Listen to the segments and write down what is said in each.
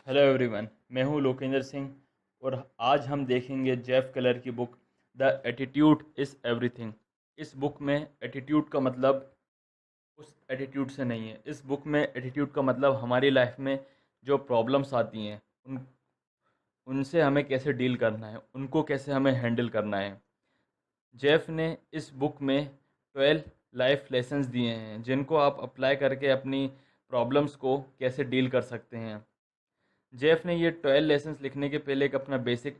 Hello everyone, मैं हूं लोकेंद्र सिंह और आज हम देखेंगे जेफ केलर की book the attitude is everything. इस बुक में एटीट्यूड का मतलब उस एटीट्यूड से नहीं है। इस बुक में एटीट्यूड का मतलब हमारी लाइफ में जो प्रॉब्लम्स आती हैं उनसे हमें कैसे डील करना है, उनको कैसे हमें हैंडल करना है। जेफ ने इस बुक में 12 लाइफ लेसन्स दिए हैं जिनको आप अप्लाई करके अपनी प्रॉब्लम्स को कैसे डील कर सकते हैं। जेफ ने ये 12 लेसन्स लिखने के पहले एक अपना बेसिक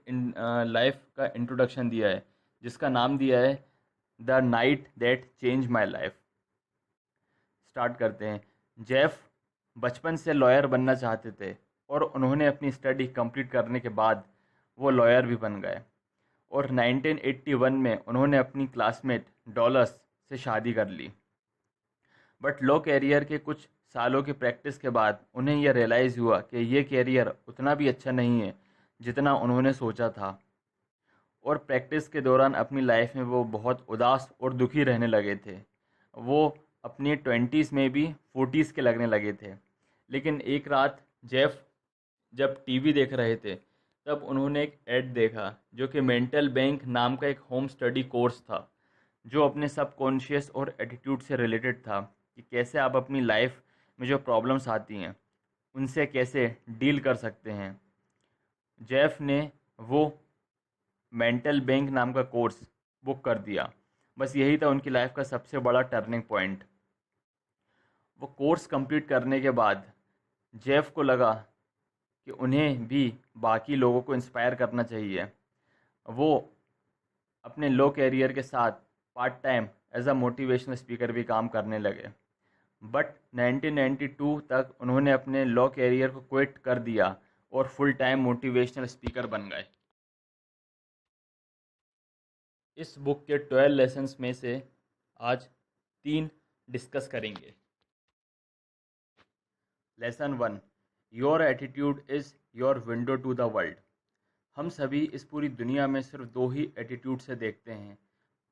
लाइफ का इंट्रोडक्शन दिया है जिसका नाम दिया है the night that change my life. Start करते हैं। जेफ बचपन से लॉयर बनना चाहते थे और उन्होंने अपनी स्टडी कंप्लीट करने के बाद वो लॉयर भी बन गए और 1981 में उन्होंने अपनी क्लासमेट डॉलर्स से शादी कर ली। बट लॉ कैरियर के कुछ सालों की प्रैक्टिस के बाद उन्हें यह रियलाइज़ हुआ कि ये कैरियर उतना भी अच्छा नहीं है जितना उन्होंने सोचा था और प्रैक्टिस के दौरान अपनी लाइफ में वो बहुत उदास और दुखी रहने लगे थे। वो अपनी 20s में भी 40s के लगने लगे थे। लेकिन एक रात जेफ जब टीवी देख रहे थे तब उन्होंने एक ऐड देखा जो कि मेंटल बैंक नाम का एक होम स्टडी कोर्स था जो अपने सबकॉन्शियस और एटीट्यूड से रिलेटेड था कि कैसे आप अपनी लाइफ में जो प्रॉब्लम्स आती हैं उनसे कैसे डील कर सकते हैं। जेफ ने वो मेंटल बैंक नाम का कोर्स बुक कर दिया। बस यही था उनकी लाइफ का सबसे बड़ा टर्निंग पॉइंट। वो कोर्स कंप्लीट करने के बाद जेफ को लगा कि उन्हें भी बाकी लोगों को इंस्पायर करना चाहिए। वो अपने लो कैरियर के साथ part time as a motivational speaker भी काम करने लगे। बट 1992 तक उन्होंने अपने लॉ कैरियर को क्विट कर दिया और फुल टाइम मोटिवेशनल स्पीकर बन गए। इस बुक के 12 लेसन्स में से आज 3 डिस्कस करेंगे। Lesson 1, your attitude is your window to the world. हम सभी इस पूरी दुनिया में सिर्फ 2 ही एटीट्यूड से देखते हैं,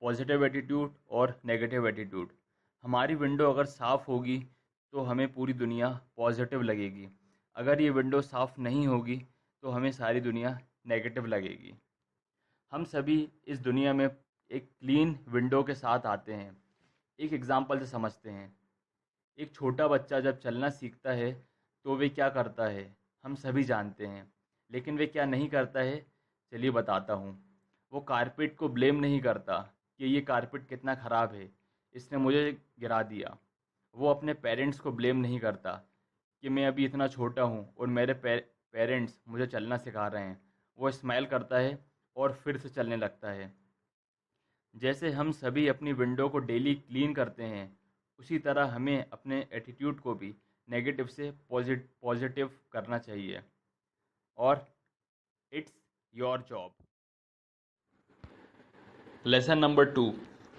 पॉजिटिव एटीट्यूड और नेगेटिव एटीट्यूड। हमारी विंडो अगर साफ़ होगी तो हमें पूरी दुनिया पॉजिटिव लगेगी। अगर ये विंडो साफ़ नहीं होगी तो हमें सारी दुनिया नेगेटिव लगेगी। हम सभी इस दुनिया में एक क्लीन विंडो के साथ आते हैं। एक एग्ज़ाम्पल से समझते हैं। एक छोटा बच्चा जब चलना सीखता है तो वे क्या करता है हम सभी जानते हैं, लेकिन वे क्या नहीं करता है चलिए बताता हूँ। वो कारपेट को ब्लेम नहीं करता कि ये कारपेट कितना ख़राब है, इसने मुझे गिरा दिया। वो अपने पेरेंट्स को ब्लेम नहीं करता कि मैं अभी इतना छोटा हूँ और मेरे पेरेंट्स मुझे चलना सिखा रहे हैं। वो स्माइल करता है और फिर से चलने लगता है। जैसे हम सभी अपनी विंडो को डेली क्लीन करते हैं उसी तरह हमें अपने एटीट्यूड को भी नेगेटिव से पॉजिटिव करना चाहिए। और it's your job. Lesson number 2,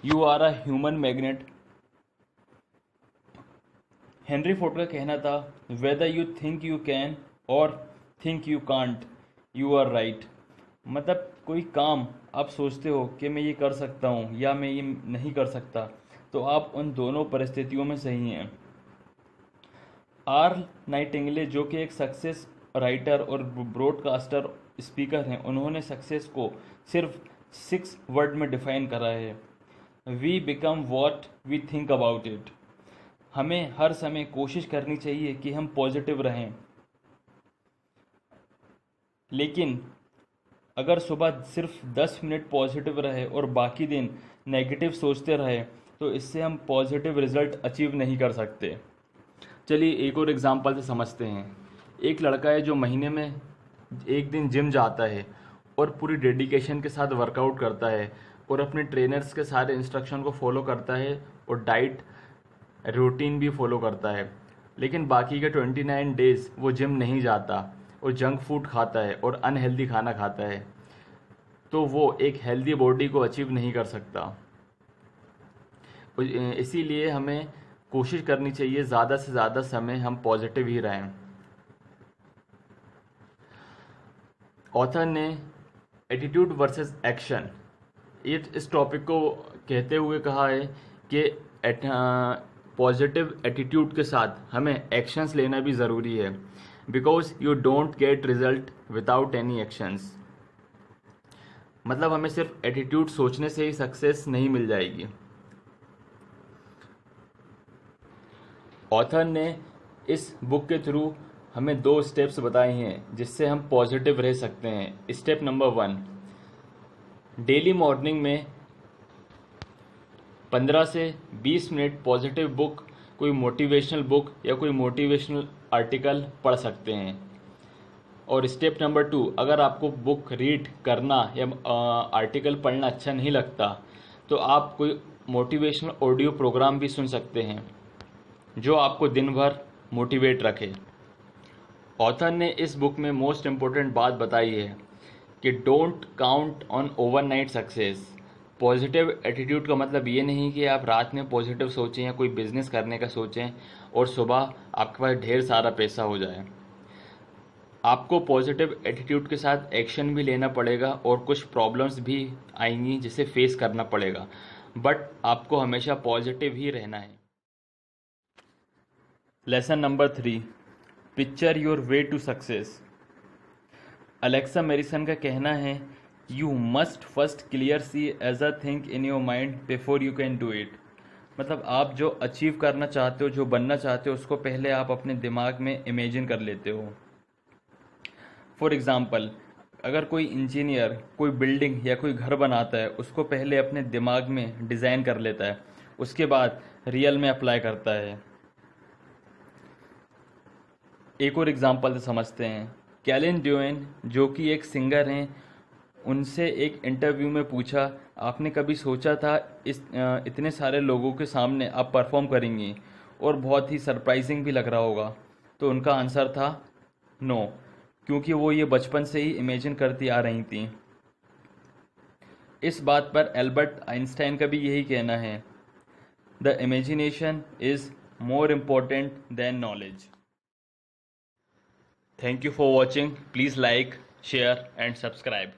you are a human magnet. Henry Ford का कहना था, whether you think you can or think you can't, you are right. मतलब कोई काम आप सोचते हो कि मैं ये कर सकता हूँ या मैं ये नहीं कर सकता, तो आप उन दोनों परिस्थितियों में सही हैं। आर नाइटिंगले जो कि एक सक्सेस राइटर और ब्रॉडकास्टर स्पीकर हैं, उन्होंने सक्सेस को सिर्फ 6 वर्ड में डिफाइन करा है, we become what we think about it. हमें हर समय कोशिश करनी चाहिए कि हम पॉजिटिव रहें, लेकिन अगर सुबह सिर्फ 10 मिनट पॉजिटिव रहे और बाकी दिन नेगेटिव सोचते रहे तो इससे हम पॉजिटिव रिजल्ट अचीव नहीं कर सकते। चलिए एक और एग्जांपल से समझते हैं। एक लड़का है जो महीने में एक दिन जिम जाता है और पूरी डेडिकेशन के साथ वर्कआउट करता है और अपने ट्रेनर्स के सारे इंस्ट्रक्शन को फॉलो करता है और डाइट रूटीन भी फॉलो करता है। लेकिन बाकी के 29 डेज़ वो जिम नहीं जाता और जंक फूड खाता है और अनहेल्दी खाना खाता है, तो वो एक हेल्दी बॉडी को अचीव नहीं कर सकता। इसीलिए हमें कोशिश करनी चाहिए ज़्यादा से ज़्यादा समय हम पॉजिटिव ही रहें। ऑथर ने एटीट्यूड वर्सेस एक्शन इस टॉपिक को कहते हुए कहा है कि पॉजिटिव एटीट्यूड के साथ हमें एक्शंस लेना भी ज़रूरी है। Because you don't get result without any actions. मतलब हमें सिर्फ एटीट्यूड सोचने से ही सक्सेस नहीं मिल जाएगी। ऑथर ने इस बुक के थ्रू हमें 2 स्टेप्स बताए हैं जिससे हम पॉजिटिव रह सकते हैं। स्टेप नंबर 1, डेली मॉर्निंग में 15 से 20 मिनट पॉजिटिव बुक, कोई मोटिवेशनल बुक या कोई मोटिवेशनल आर्टिकल पढ़ सकते हैं। और स्टेप नंबर 2, अगर आपको बुक रीड करना या आर्टिकल पढ़ना अच्छा नहीं लगता तो आप कोई मोटिवेशनल ऑडियो प्रोग्राम भी सुन सकते हैं जो आपको दिन भर मोटिवेट रखे। ऑथर ने इस बुक में मोस्ट इम्पोर्टेंट बात बताई है कि don't count on overnight success. Positive attitude का मतलब ये नहीं कि आप रात में पॉजिटिव सोचें या कोई बिजनेस करने का सोचें और सुबह आपके पास ढेर सारा पैसा हो जाए। आपको पॉजिटिव एटीट्यूड के साथ एक्शन भी लेना पड़ेगा और कुछ प्रॉब्लम्स भी आएंगी जिसे फेस करना पड़ेगा, बट आपको हमेशा पॉजिटिव ही रहना है। Lesson number 3, picture your way to success. Alex Morrison का कहना है, you must first clear see as a thing in your mind before you can do it. मतलब आप जो अचीव करना चाहते हो, जो बनना चाहते हो, उसको पहले आप अपने दिमाग में इमेजिन कर लेते हो। फॉर एग्ज़ाम्पल, अगर कोई इंजीनियर कोई बिल्डिंग या कोई घर बनाता है, उसको पहले अपने दिमाग में डिज़ाइन कर लेता है, उसके बाद रियल में अप्लाई करता है। एक और एग्ज़ाम्पल से समझते हैं। कैलिन ड्यूएन जो कि एक सिंगर हैं, उनसे एक इंटरव्यू में पूछा, आपने कभी सोचा था इतने सारे लोगों के सामने आप परफॉर्म करेंगी और बहुत ही सरप्राइजिंग भी लग रहा होगा? तो उनका आंसर था नो, क्योंकि वो ये बचपन से ही इमेजिन करती आ रही थी। इस बात पर एल्बर्ट आइंस्टाइन का भी यही कहना है, the imagination is more important then knowledge. Thank you for watching. Please like, share and subscribe.